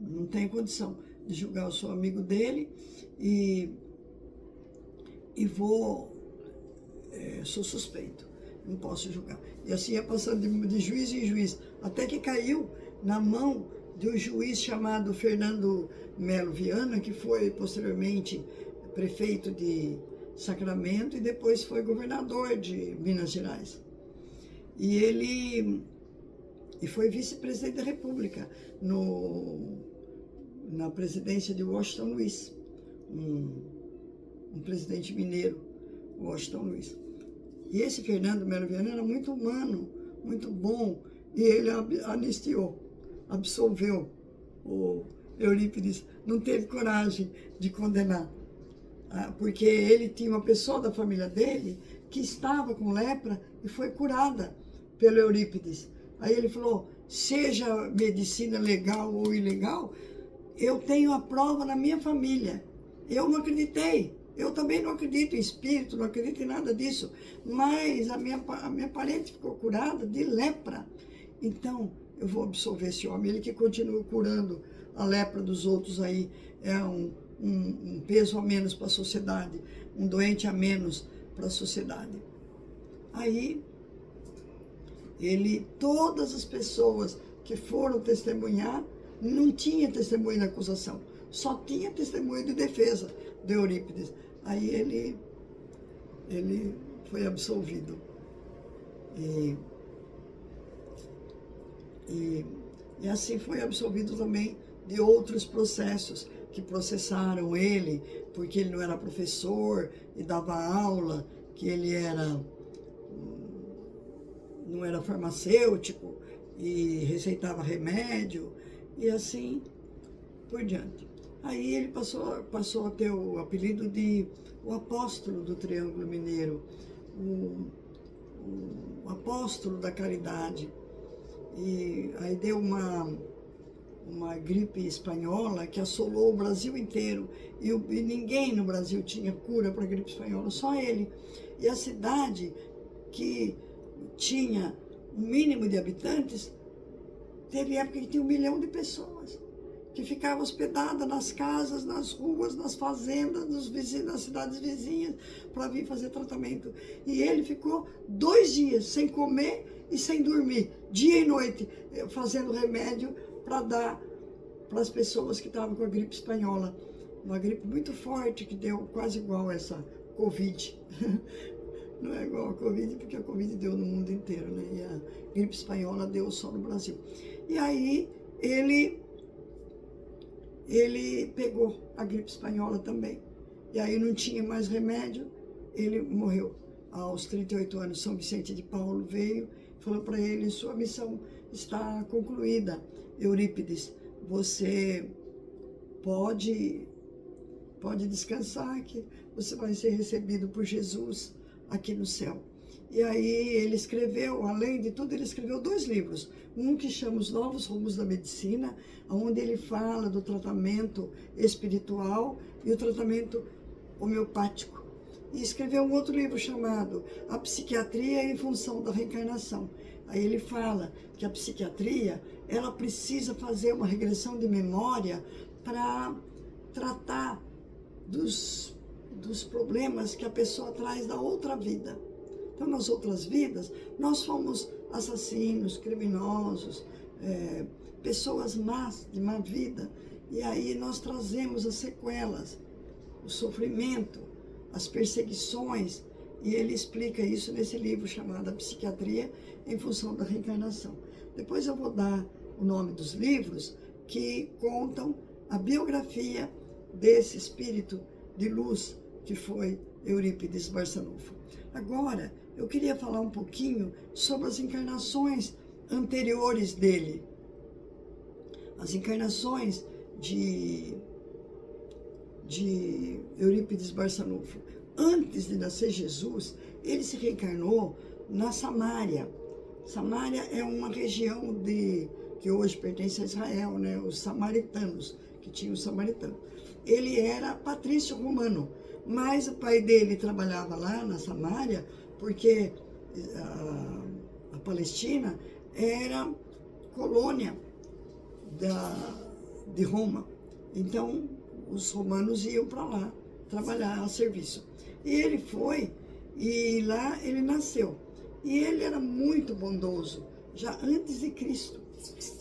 não tenho condição de julgar, eu sou amigo dele e sou suspeito, não posso julgar. E assim ia passando de juiz em juiz, até que caiu na mão de um juiz chamado Fernando Melo Viana, que foi posteriormente prefeito de Sacramento e depois foi governador de Minas Gerais. E ele foi vice-presidente da República na presidência de Washington Luiz, um presidente mineiro, Washington Luiz. E esse Fernando Melo Viana era muito humano, muito bom, e ele anistiou, absolveu o Eurípides, não teve coragem de condenar, porque ele tinha uma pessoa da família dele que estava com lepra e foi curada pelo Eurípides. Aí ele falou, seja medicina legal ou ilegal, eu tenho a prova na minha família. Eu não acreditei, eu também não acredito em espírito, não acredito em nada disso, mas a minha parente ficou curada de lepra. Então, eu vou absolver esse homem, ele que continua curando a lepra dos outros aí, é um peso a menos para a sociedade, um doente a menos para a sociedade. Aí, todas as pessoas que foram testemunhar, não tinha testemunho de acusação, só tinha testemunho de defesa de Eurípides. Aí ele foi absolvido. E assim foi absolvido também de outros processos que processaram ele, porque ele não era professor e dava aula, que ele não era farmacêutico e receitava remédio, e assim por diante. Aí ele passou a ter o apelido de o apóstolo do Triângulo Mineiro, o apóstolo da caridade. E aí deu uma gripe espanhola que assolou o Brasil inteiro, e ninguém no Brasil tinha cura para a gripe espanhola, só ele. E a cidade que tinha um mínimo de habitantes, teve época que tinha 1 milhão de pessoas, que ficavam hospedadas nas casas, nas ruas, nas fazendas, nas cidades vizinhas, para vir fazer tratamento. E ele ficou 2 dias sem comer e sem dormir, dia e noite, fazendo remédio para dar para as pessoas que estavam com a gripe espanhola. Uma gripe muito forte, que deu quase igual essa Covid. Não é igual a Covid, porque a Covid deu no mundo inteiro, né? E a gripe espanhola deu só no Brasil. E aí ele pegou a gripe espanhola também. E aí não tinha mais remédio, ele morreu. Aos 38 anos, São Vicente de Paulo veio, falou para ele, sua missão está concluída, Eurípides, você pode descansar, que você vai ser recebido por Jesus aqui no céu. E aí ele escreveu, além de tudo, ele escreveu 2 livros. Um que chama Os Novos Rumos da Medicina, onde ele fala do tratamento espiritual e o tratamento homeopático. E escreveu um outro livro chamado A Psiquiatria em Função da Reencarnação. Aí ele fala que a psiquiatria, ela precisa fazer uma regressão de memória para tratar dos problemas que a pessoa traz da outra vida. Então, nas outras vidas, nós fomos assassinos, criminosos, pessoas más, de má vida, e aí nós trazemos as sequelas, o sofrimento, as perseguições, e ele explica isso nesse livro chamado A Psiquiatria em Função da Reencarnação. Depois eu vou dar o nome dos livros que contam a biografia desse espírito de luz que foi Eurípides Barçanufo. Agora, eu queria falar um pouquinho sobre as encarnações anteriores dele. As encarnações de Eurípides Barçanufo. Antes de nascer Jesus, ele se reencarnou na Samária. Samária é uma região que hoje pertence a Israel, né? Os samaritanos, que tinham os samaritanos. Ele era patrício romano, mas o pai dele trabalhava lá na Samária, porque a Palestina era colônia de Roma. Então, os romanos iam para lá trabalhar a serviço. E ele foi, e lá ele nasceu. E ele era muito bondoso, já antes de Cristo.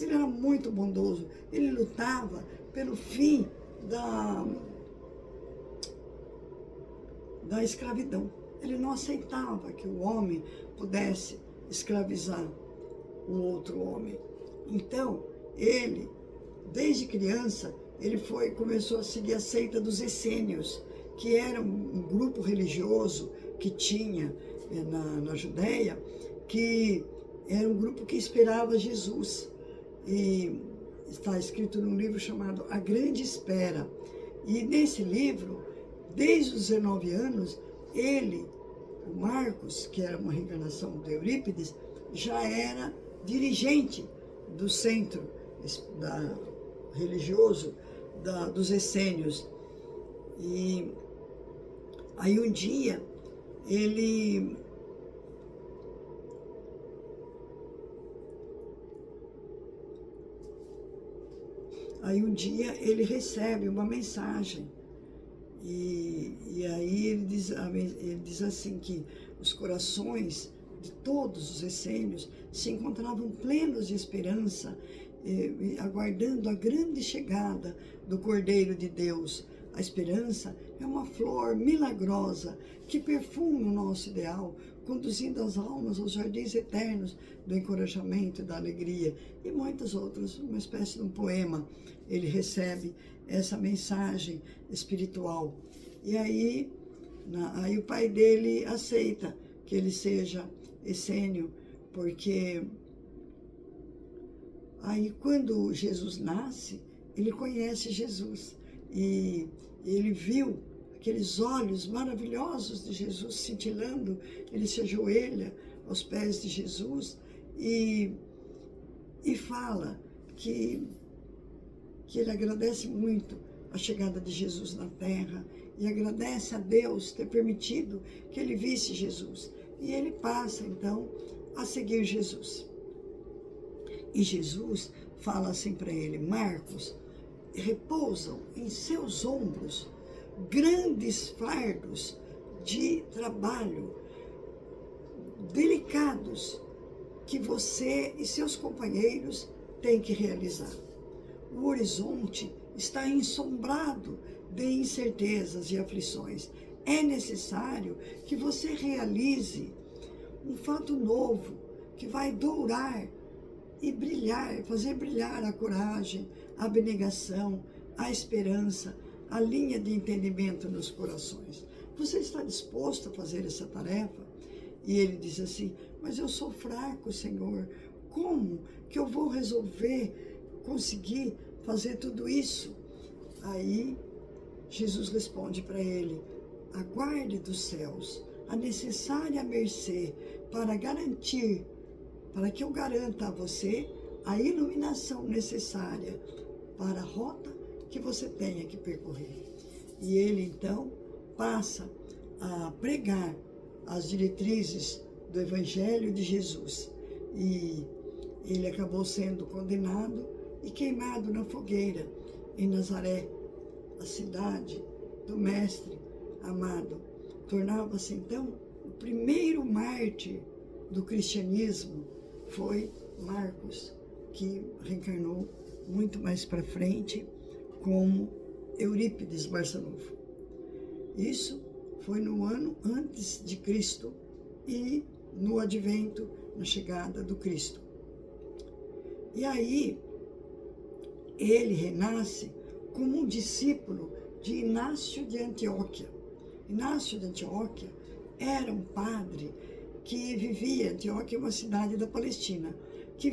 Ele era muito bondoso. Ele lutava pelo fim da escravidão. Ele não aceitava que o homem pudesse escravizar um outro homem. Então, ele, desde criança, ele começou a seguir a seita dos essênios, que era um grupo religioso que tinha na Judéia, que era um grupo que esperava Jesus. E está escrito num livro chamado A Grande Espera. E nesse livro, desde os 19 anos, o Marcos, que era uma reencarnação de Eurípides, já era dirigente do centro religioso dos essênios. E aí um dia ele recebe uma mensagem e aí ele diz assim que os corações de todos os essênios se encontravam plenos de esperança, aguardando a grande chegada do Cordeiro de Deus. A esperança é uma flor milagrosa que perfuma o nosso ideal, conduzindo as almas aos jardins eternos do encorajamento e da alegria. E muitas outras, uma espécie de um poema. Ele recebe essa mensagem espiritual. E aí o pai dele aceita que ele seja essênio, porque aí quando Jesus nasce, ele conhece Jesus. E ele viu aqueles olhos maravilhosos de Jesus cintilando, ele se ajoelha aos pés de Jesus e fala que ele agradece muito a chegada de Jesus na terra e agradece a Deus ter permitido que ele visse Jesus. E ele passa, então, a seguir Jesus. E Jesus fala assim para ele: Marcos, repousam em seus ombros grandes fardos de trabalho delicados que você e seus companheiros têm que realizar. O horizonte está ensombrado de incertezas e aflições. É necessário que você realize um fato novo que vai dourar e brilhar, fazer brilhar a coragem, a abnegação, a esperança, a linha de entendimento nos corações. Você está disposto a fazer essa tarefa? E ele diz assim: mas eu sou fraco, Senhor. Como que eu vou conseguir fazer tudo isso? Aí Jesus responde para ele: aguarde dos céus a necessária mercê para que eu garanta a você a iluminação necessária para a rota que você tenha que percorrer. E ele, então, passa a pregar as diretrizes do Evangelho de Jesus. e ele acabou sendo condenado e queimado na fogueira em Nazaré, a cidade do Mestre amado. Tornava-se então o primeiro mártir do cristianismo. Foi Marcos, que reencarnou muito mais para frente como Eurípides Barçanufo. Isso foi no ano antes de Cristo e no advento, na chegada do Cristo. E aí, ele renasce como um discípulo de Inácio de Antioquia. Inácio de Antioquia era um padre que vivia, Antioquia é uma cidade da Palestina, que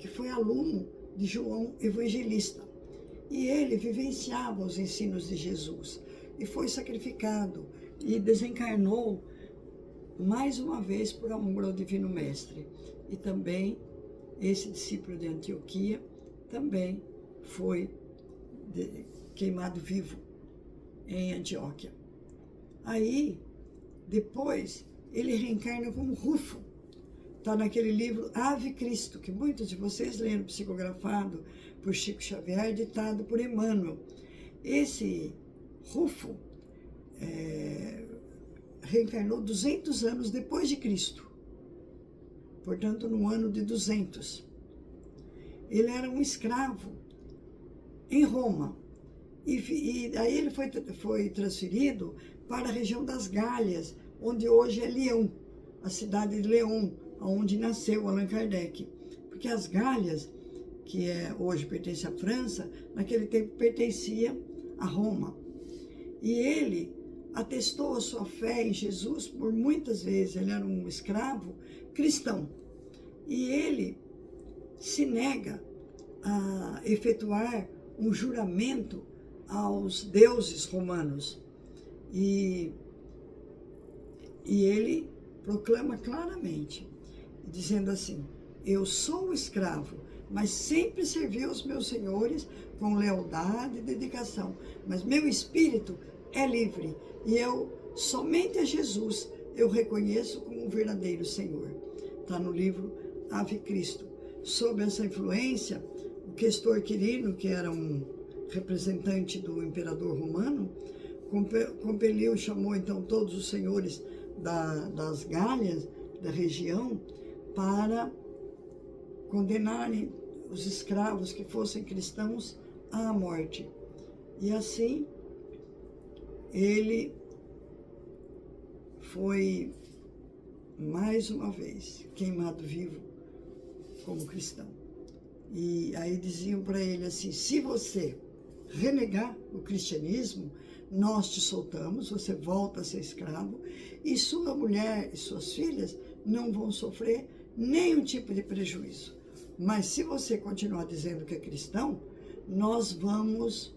foi aluno de João Evangelista. E ele vivenciava os ensinos de Jesus e foi sacrificado e desencarnou mais uma vez por amor ao Divino Mestre. E também esse discípulo de Antioquia também foi queimado vivo em Antioquia. Aí, depois, ele reencarna como Rufo. Está naquele livro Ave Cristo, que muitos de vocês leram, psicografado por Chico Xavier, ditado por Emmanuel. Esse Rufo reencarnou 200 anos depois de Cristo, portanto, no ano de 200. Ele era um escravo em Roma, e aí ele foi transferido para a região das Gálias, onde hoje é Lyon, a cidade de Lyon, onde nasceu Allan Kardec. Porque as Gálias, que hoje pertence à França, naquele tempo pertencia a Roma. E ele atestou a sua fé em Jesus por muitas vezes. Ele era um escravo cristão. E ele se nega a efetuar um juramento aos deuses romanos. E ele proclama claramente, dizendo assim: eu sou escravo, mas sempre servi aos meus senhores com lealdade e dedicação. Mas meu espírito é livre e somente a Jesus eu reconheço como um verdadeiro Senhor. Está no livro Ave Cristo. Sob essa influência, o Questor Quirino, que era um representante do imperador romano, chamou então todos os senhores das Gálias, da região, para condenarem os escravos que fossem cristãos à morte. E assim, ele foi mais uma vez queimado vivo como cristão. E aí diziam para ele assim: se você renegar o cristianismo, nós te soltamos, você volta a ser escravo, e sua mulher e suas filhas não vão sofrer nenhum tipo de prejuízo. Mas se você continuar dizendo que é cristão, nós vamos,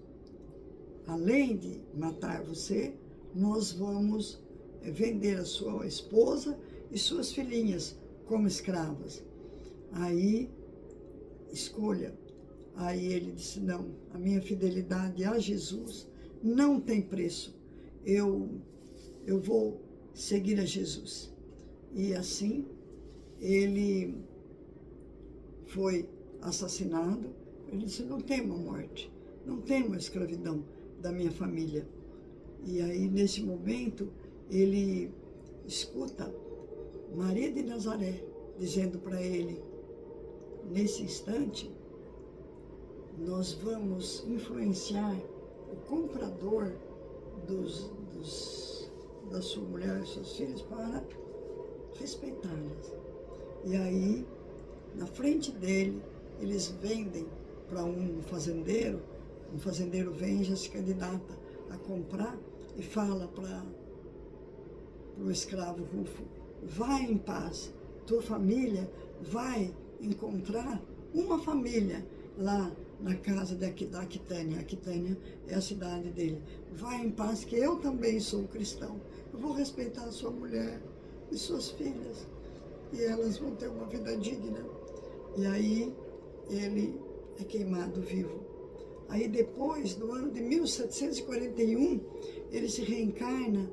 além de matar você, nós vamos vender a sua esposa e suas filhinhas como escravas. Aí, escolha. Aí ele disse: não, a minha fidelidade a Jesus não tem preço. Eu vou seguir a Jesus. E assim, ele foi assassinado. Ele disse: não temo a morte, não temo a escravidão da minha família. E aí, nesse momento, ele escuta Maria de Nazaré dizendo para ele: nesse instante, nós vamos influenciar o comprador da sua mulher e seus filhos para respeitá-las. E aí, na frente dele, eles vendem para um fazendeiro vem e já se candidata a comprar e fala para o escravo Rufo: vai em paz, tua família vai encontrar uma família lá na casa da Aquitânia. Aquitânia é a cidade dele. Vai em paz, que eu também sou cristão. Eu vou respeitar a sua mulher e suas filhas, e elas vão ter uma vida digna. E aí ele é queimado vivo. Aí depois, no ano de 1741, ele se reencarna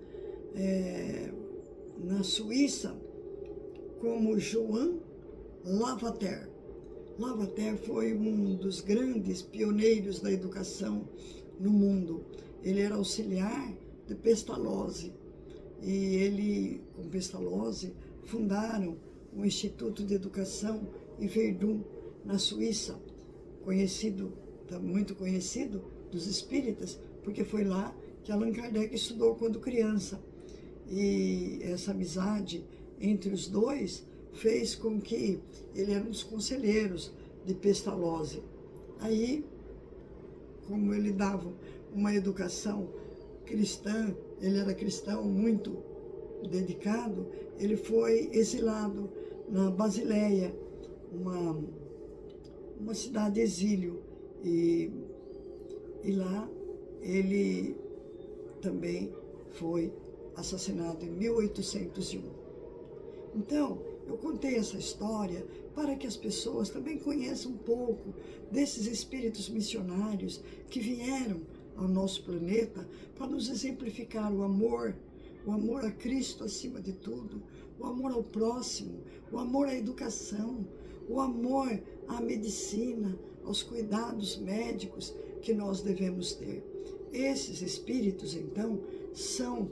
na Suíça, como Joan Lavater. Lavater foi um dos grandes pioneiros da educação no mundo. Ele era auxiliar de Pestalozzi e ele, com Pestalozzi, fundaram o Instituto de Educação em Verdun, na Suíça, muito conhecido dos espíritas, porque foi lá que Allan Kardec estudou quando criança. E essa amizade entre os dois fez com que ele era um dos conselheiros de Pestalozzi. Aí, como ele dava uma educação cristã, ele era cristão muito dedicado, ele foi exilado na Basileia, uma cidade exílio, e lá ele também foi assassinado em 1801. Então, eu contei essa história para que as pessoas também conheçam um pouco desses espíritos missionários que vieram ao nosso planeta para nos exemplificar o amor a Cristo acima de tudo, o amor ao próximo, o amor à educação, o amor à medicina, aos cuidados médicos que nós devemos ter. Esses espíritos, então, são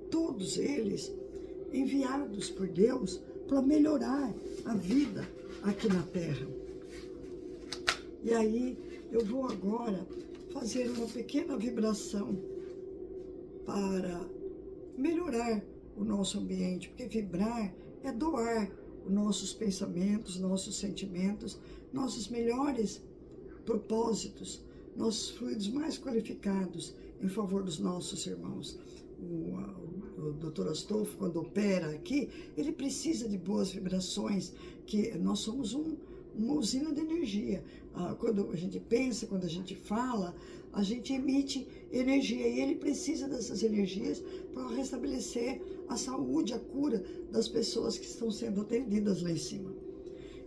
todos eles enviados por Deus para melhorar a vida aqui na Terra. E aí eu vou agora fazer uma pequena vibração para melhorar o nosso ambiente, porque vibrar é doar os nossos pensamentos, nossos sentimentos, nossos melhores propósitos, nossos fluidos mais qualificados em favor dos nossos irmãos. O Dr. Astolfo, quando opera aqui, ele precisa de boas vibrações, que nós somos uma usina de energia. Quando a gente pensa, quando a gente fala, a gente emite energia, e ele precisa dessas energias para restabelecer a saúde, a cura das pessoas que estão sendo atendidas lá em cima.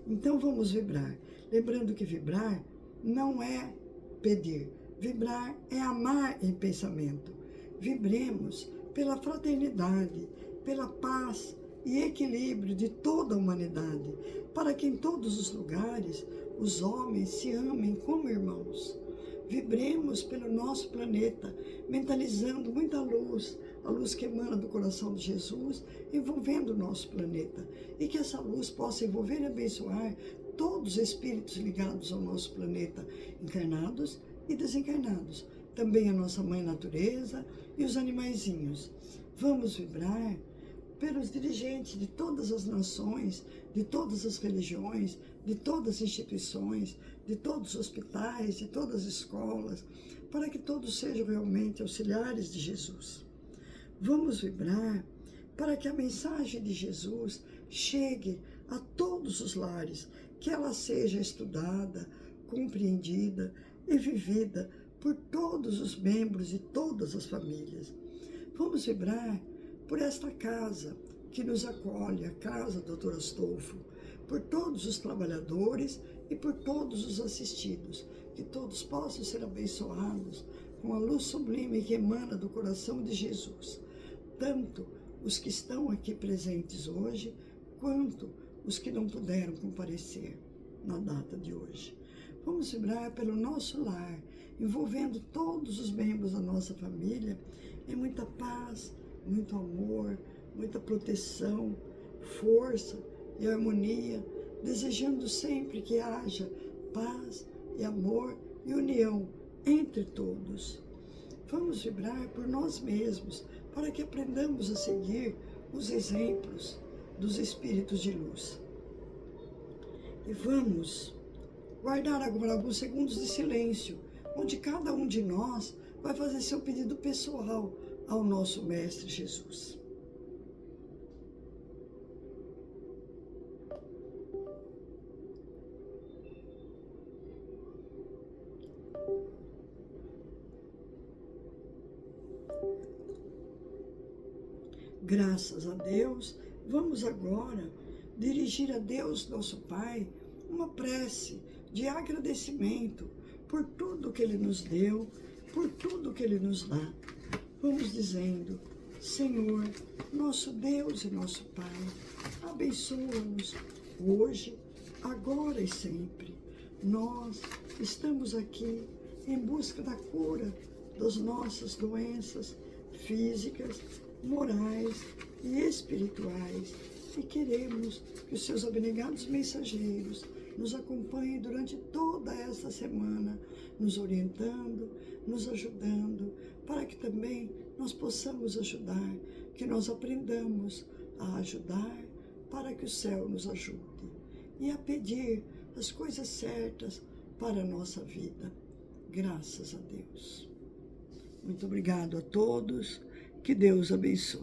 Então vamos vibrar. Lembrando que vibrar não é pedir, vibrar é amar em pensamento. Vibremos pela fraternidade, pela paz e equilíbrio de toda a humanidade, para que em todos os lugares os homens se amem como irmãos. Vibremos pelo nosso planeta, mentalizando muita luz, a luz que emana do coração de Jesus, envolvendo o nosso planeta, e que essa luz possa envolver e abençoar todos os espíritos ligados ao nosso planeta, encarnados e desencarnados, também a nossa mãe natureza e os animaizinhos. Vamos vibrar pelos dirigentes de todas as nações, de todas as religiões, de todas as instituições, de todos os hospitais, de todas as escolas, para que todos sejam realmente auxiliares de Jesus. Vamos vibrar para que a mensagem de Jesus chegue a todos os lares, que ela seja estudada, compreendida e vivida por todos os membros de todas as famílias. Vamos vibrar por esta casa que nos acolhe, a casa do Dr. Astolfo, por todos os trabalhadores e por todos os assistidos, que todos possam ser abençoados com a luz sublime que emana do coração de Jesus, tanto os que estão aqui presentes hoje, quanto os que não puderam comparecer na data de hoje. Vamos vibrar pelo nosso lar, envolvendo todos os membros da nossa família em muita paz, muito amor, muita proteção, força e harmonia, desejando sempre que haja paz e amor e união entre todos. Vamos vibrar por nós mesmos, para que aprendamos a seguir os exemplos dos espíritos de luz. E vamos guardar agora alguns segundos de silêncio, onde cada um de nós vai fazer seu pedido pessoal ao nosso Mestre Jesus. Graças a Deus, vamos agora dirigir a Deus, nosso Pai, uma prece de agradecimento por tudo que Ele nos deu, por tudo que Ele nos dá. Vamos dizendo: Senhor, nosso Deus e nosso Pai, abençoa-nos hoje, agora e sempre. Nós estamos aqui em busca da cura das nossas doenças físicas, morais e espirituais. E queremos que os seus abnegados mensageiros nos acompanhem durante toda esta semana, nos orientando, nos ajudando, para que também nós possamos ajudar, que nós aprendamos a ajudar para que o céu nos ajude e a pedir as coisas certas para a nossa vida. Graças a Deus. Muito obrigado a todos. Que Deus abençoe.